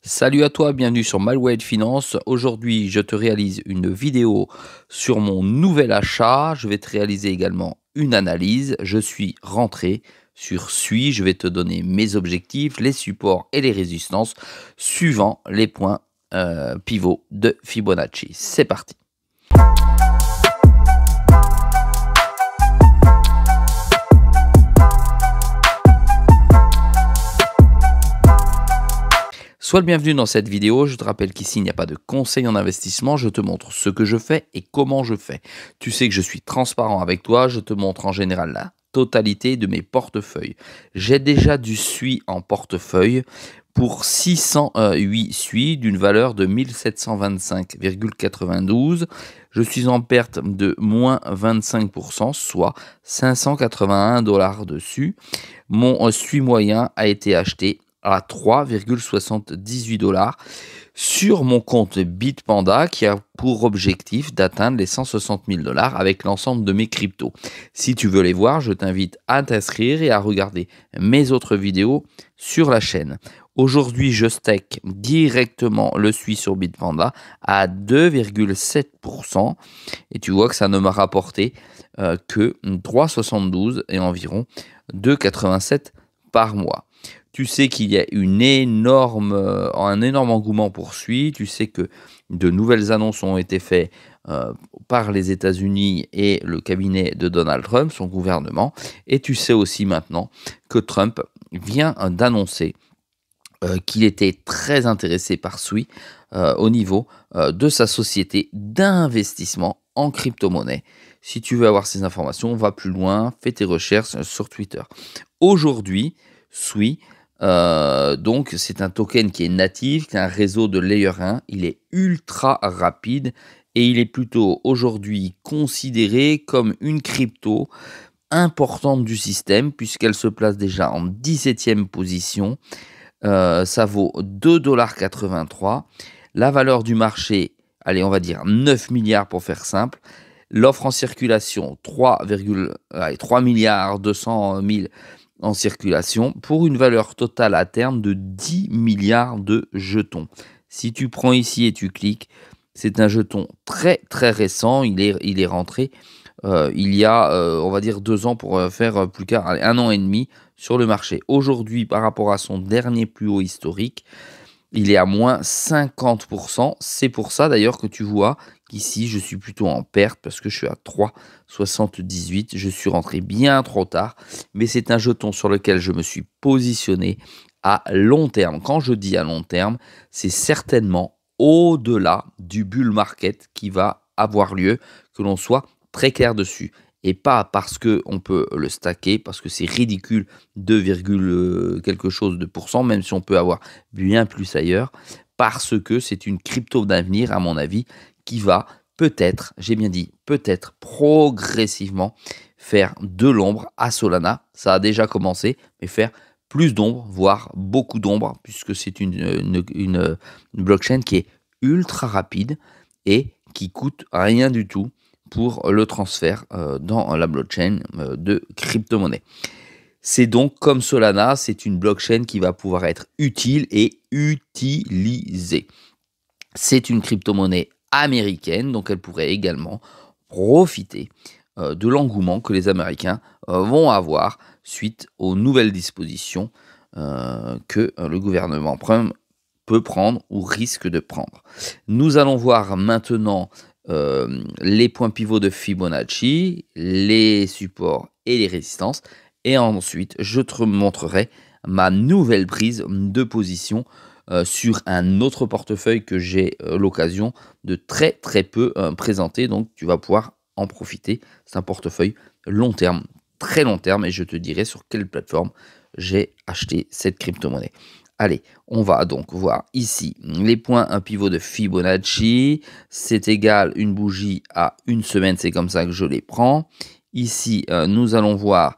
Salut à toi, bienvenue sur Malware Finance. Aujourd'hui, je te réalise une vidéo sur mon nouvel achat. Je vais te réaliser également une analyse. Je suis rentré sur SUI. Je vais te donner mes objectifs, les supports et les résistances suivant les points pivots de Fibonacci. C'est parti. Sois le bienvenu dans cette vidéo. Je te rappelle qu'ici, il n'y a pas de conseil en investissement. Je te montre ce que je fais et comment je fais. Tu sais que je suis transparent avec toi. Je te montre en général la totalité de mes portefeuilles. J'ai déjà du SUI en portefeuille pour 608 SUI d'une valeur de 1725,92. Je suis en perte de moins 25%, soit 581 $ dessus. Mon SUI moyen a été acheté à 3,78 $ sur mon compte Bitpanda qui a pour objectif d'atteindre les 160 000 $ avec l'ensemble de mes cryptos. Si tu veux les voir, je t'invite à t'inscrire et à regarder mes autres vidéos sur la chaîne. Aujourd'hui, je stake directement le SUI sur Bitpanda à 2,7% et tu vois que ça ne m'a rapporté que 3,72 et environ 2,87 par mois. Tu sais qu'il y a un énorme engouement pour SUI. Tu sais que de nouvelles annonces ont été faites par les États-Unis et le cabinet de Donald Trump, son gouvernement. Et tu sais aussi maintenant que Trump vient d'annoncer qu'il était très intéressé par SUI au niveau de sa société d'investissement en crypto-monnaie. Si tu veux avoir ces informations, va plus loin, fais tes recherches sur Twitter. Aujourd'hui, SUI, donc c'est un token qui est natif, qui est un réseau de Layer 1, il est ultra rapide et il est plutôt aujourd'hui considéré comme une crypto importante du système puisqu'elle se place déjà en 17e position. Ça vaut 2,83 $. La valeur du marché, allez, on va dire 9 milliards pour faire simple. L'offre en circulation, 3 milliards 200 000 en circulation pour une valeur totale à terme de 10 milliards de jetons. Si tu prends ici et tu cliques, c'est un jeton très très récent. Il est rentré il y a, on va dire, 2 ans pour faire plus qu'un an et demi sur le marché. Aujourd'hui, par rapport à son dernier plus haut historique, il est à moins 50%. C'est pour ça d'ailleurs que tu vois qu'ici, je suis plutôt en perte parce que je suis à 3,78. Je suis rentré bien trop tard, mais c'est un jeton sur lequel je me suis positionné à long terme. Quand je dis à long terme, c'est certainement au-delà du bull market qui va avoir lieu, que l'on soit très clair dessus. Et pas parce qu'on peut le stacker, parce que c'est ridicule, 2, quelque chose de pourcent, même si on peut avoir bien plus ailleurs, parce que c'est une crypto d'avenir, à mon avis, qui va peut-être, j'ai bien dit, peut-être progressivement faire de l'ombre à Solana. Ça a déjà commencé, mais faire plus d'ombre, voire beaucoup d'ombre, puisque c'est une blockchain qui est ultra rapide et qui coûte rien du tout pour le transfert dans la blockchain de crypto-monnaie. C'est donc comme Solana, c'est une blockchain qui va pouvoir être utile et utilisée. C'est une crypto-monnaie américaine, donc elle pourrait également profiter de l'engouement que les Américains vont avoir suite aux nouvelles dispositions que le gouvernement peut prendre ou risque de prendre. Nous allons voir maintenant les points pivots de Fibonacci, les supports et les résistances. Et ensuite, je te montrerai ma nouvelle prise de position sur un autre portefeuille que j'ai l'occasion de très très peu présenter. Donc, tu vas pouvoir en profiter. C'est un portefeuille long terme, très long terme. Et je te dirai sur quelle plateforme j'ai acheté cette crypto-monnaie. Allez, on va donc voir ici les points pivot de Fibonacci. C'est égal une bougie à une semaine, c'est comme ça que je les prends. Ici, nous allons voir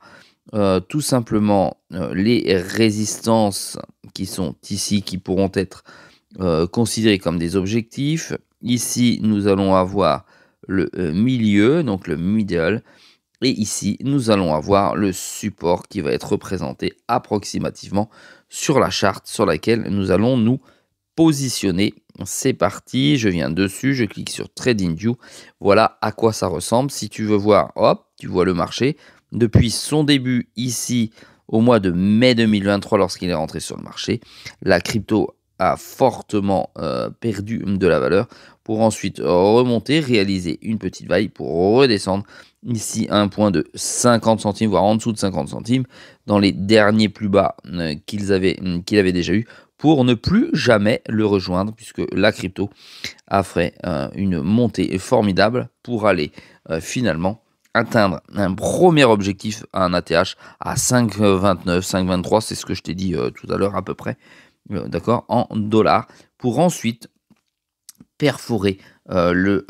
tout simplement les résistances qui sont ici, qui pourront être considérées comme des objectifs. Ici, nous allons avoir le milieu, donc le middle. Et ici, nous allons avoir le support qui va être représenté approximativement sur la charte sur laquelle nous allons nous positionner. C'est parti, je viens dessus, je clique sur TradingView. Voilà à quoi ça ressemble. Si tu veux voir, hop, tu vois le marché. Depuis son début ici, au mois de mai 2023, lorsqu'il est rentré sur le marché, la crypto a fortement perdu de la valeur pour ensuite remonter, réaliser une petite vague pour redescendre ici à un point de 50 centimes, voire en dessous de 50 centimes, dans les derniers plus bas qu'il avait déjà eu, pour ne plus jamais le rejoindre, puisque la crypto a fait une montée formidable pour aller finalement atteindre un premier objectif à un ATH à 5,29, 5,23, c'est ce que je t'ai dit tout à l'heure à peu près, d'accord, en dollars, pour ensuite perforer le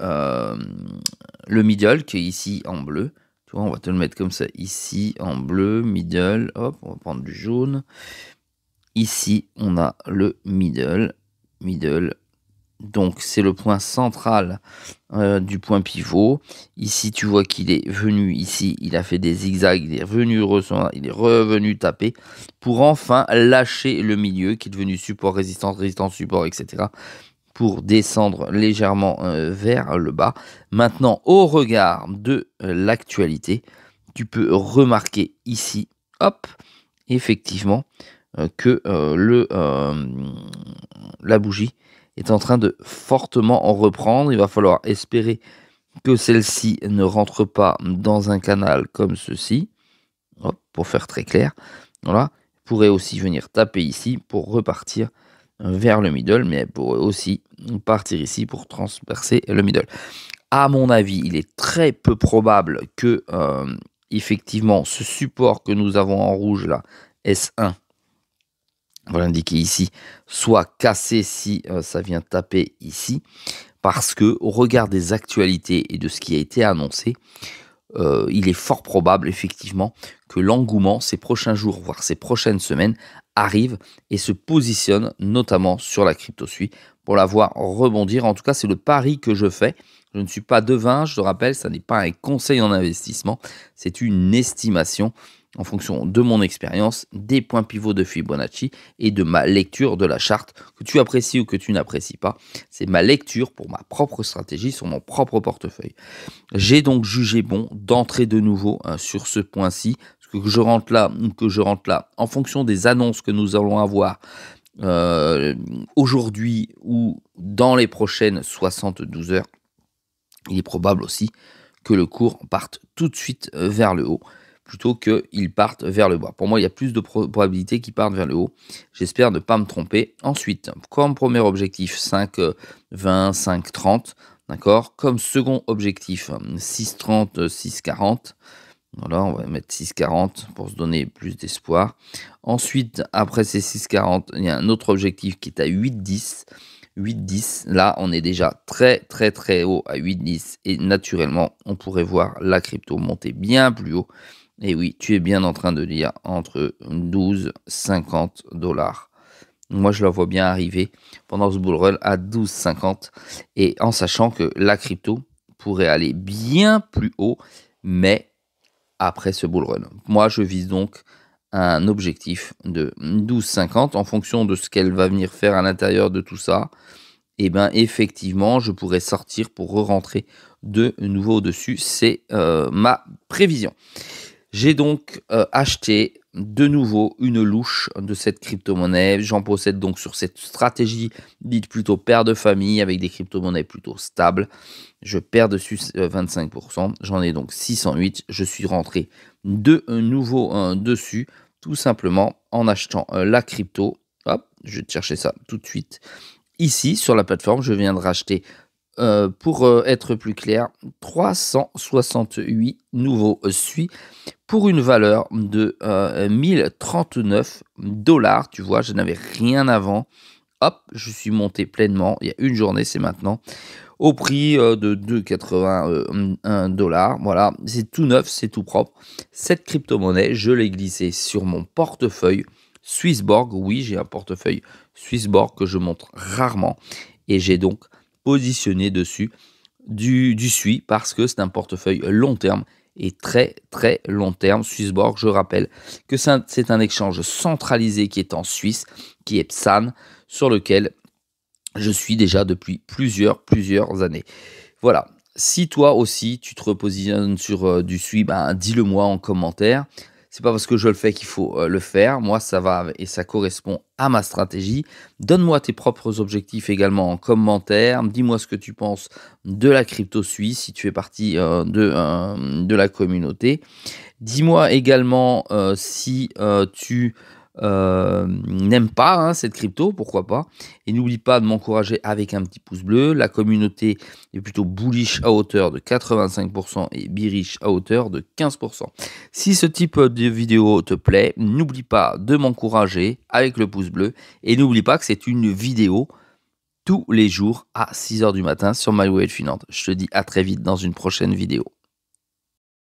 middle qui est ici en bleu. Tu vois, on va te le mettre comme ça, ici en bleu, middle, hop, on va prendre du jaune. Ici, on a le middle. Donc, c'est le point central du point pivot. Ici, tu vois qu'il est venu ici, il a fait des zigzags, il est revenu taper pour enfin lâcher le milieu qui est devenu support, résistance, support, etc. pour descendre légèrement vers le bas. Maintenant, au regard de l'actualité, tu peux remarquer ici, hop, effectivement, que la bougie est en train de fortement en reprendre. Il va falloir espérer que celle-ci ne rentre pas dans un canal comme ceci, hop, pour faire très clair. Voilà, elle pourrait aussi venir taper ici pour repartir vers le middle, mais elle pourrait aussi partir ici pour transpercer le middle. À mon avis, il est très peu probable que effectivement ce support que nous avons en rouge là, S1, voilà indiqué ici, soit cassé si ça vient taper ici, parce que au regard des actualités et de ce qui a été annoncé, il est fort probable effectivement que l'engouement ces prochains jours, voire ces prochaines semaines, arrive et se positionne notamment sur la crypto SUI pour la voir rebondir. En tout cas, c'est le pari que je fais. Je ne suis pas devin, je te rappelle, ça n'est pas un conseil en investissement, c'est une estimation en fonction de mon expérience, des points pivots de Fibonacci et de ma lecture de la charte, que tu apprécies ou que tu n'apprécies pas. C'est ma lecture pour ma propre stratégie sur mon propre portefeuille. J'ai donc jugé bon d'entrer de nouveau sur ce point-ci, que je rentre là, en fonction des annonces que nous allons avoir aujourd'hui ou dans les prochaines 72 heures. Il est probable aussi que le cours parte tout de suite vers le haut, plutôt qu'il parte vers le bas. Pour moi, il y a plus de probabilités qu'il parte vers le haut. J'espère ne pas me tromper. Ensuite, comme premier objectif, 5,20, 5,30. D'accord. Comme second objectif, 6,30, 6,40. Voilà, on va mettre 6,40 pour se donner plus d'espoir. Ensuite, après ces 6,40, il y a un autre objectif qui est à 8,10. 8,10. Là, on est déjà très haut à 8,10. Et naturellement, on pourrait voir la crypto monter bien plus haut. Et oui, tu es bien en train de lire entre 12,50 $. Moi, je la vois bien arriver pendant ce bull run à 12,50 et en sachant que la crypto pourrait aller bien plus haut, mais après ce bull run. Moi, je vise donc un objectif de 12,50 en fonction de ce qu'elle va venir faire à l'intérieur de tout ça. Et bien, effectivement, je pourrais sortir pour re-rentrer de nouveau au-dessus. C'est ma prévision. J'ai donc acheté de nouveau une louche de cette crypto-monnaie. J'en possède donc sur cette stratégie dite plutôt père de famille avec des crypto-monnaies plutôt stables. Je perds dessus 25%. J'en ai donc 608. Je suis rentré de nouveau dessus tout simplement en achetant la crypto. Hop, je vais te chercher ça tout de suite. Ici, sur la plateforme, je viens de racheter, pour être plus clair, 368 nouveaux SUI pour une valeur de 1039 $. Tu vois, je n'avais rien avant. Hop, je suis monté pleinement. Il y a une journée, c'est maintenant. Au prix de 2,81 $. Voilà, c'est tout neuf, c'est tout propre. Cette crypto-monnaie, je l'ai glissée sur mon portefeuille Swissborg. Oui, j'ai un portefeuille Swissborg que je montre rarement. Et j'ai donc positionné dessus du SUI parce que c'est un portefeuille long terme et très long terme. Swissborg, je rappelle que c'est un échange centralisé qui est en Suisse, qui est PSAN, sur lequel je suis déjà depuis plusieurs années. Voilà. Si toi aussi tu te repositionnes sur, du suivi, ben, dis-le moi en commentaire. C'est pas parce que je le fais qu'il faut, le faire. Moi, ça va et ça correspond à ma stratégie. Donne-moi tes propres objectifs également en commentaire. Dis-moi ce que tu penses de la crypto suisse, si tu fais partie, de la communauté. Dis-moi également, si, tu, n'aimes pas, hein, cette crypto, pourquoi pas? Et n'oublie pas de m'encourager avec un petit pouce bleu. La communauté est plutôt bullish à hauteur de 85 et bearish à hauteur de 15. Si ce type de vidéo te plaît, n'oublie pas de m'encourager avec le pouce bleu et n'oublie pas que c'est une vidéo tous les jours à 6 heures du matin sur My Way Finance. Je te dis à très vite dans une prochaine vidéo.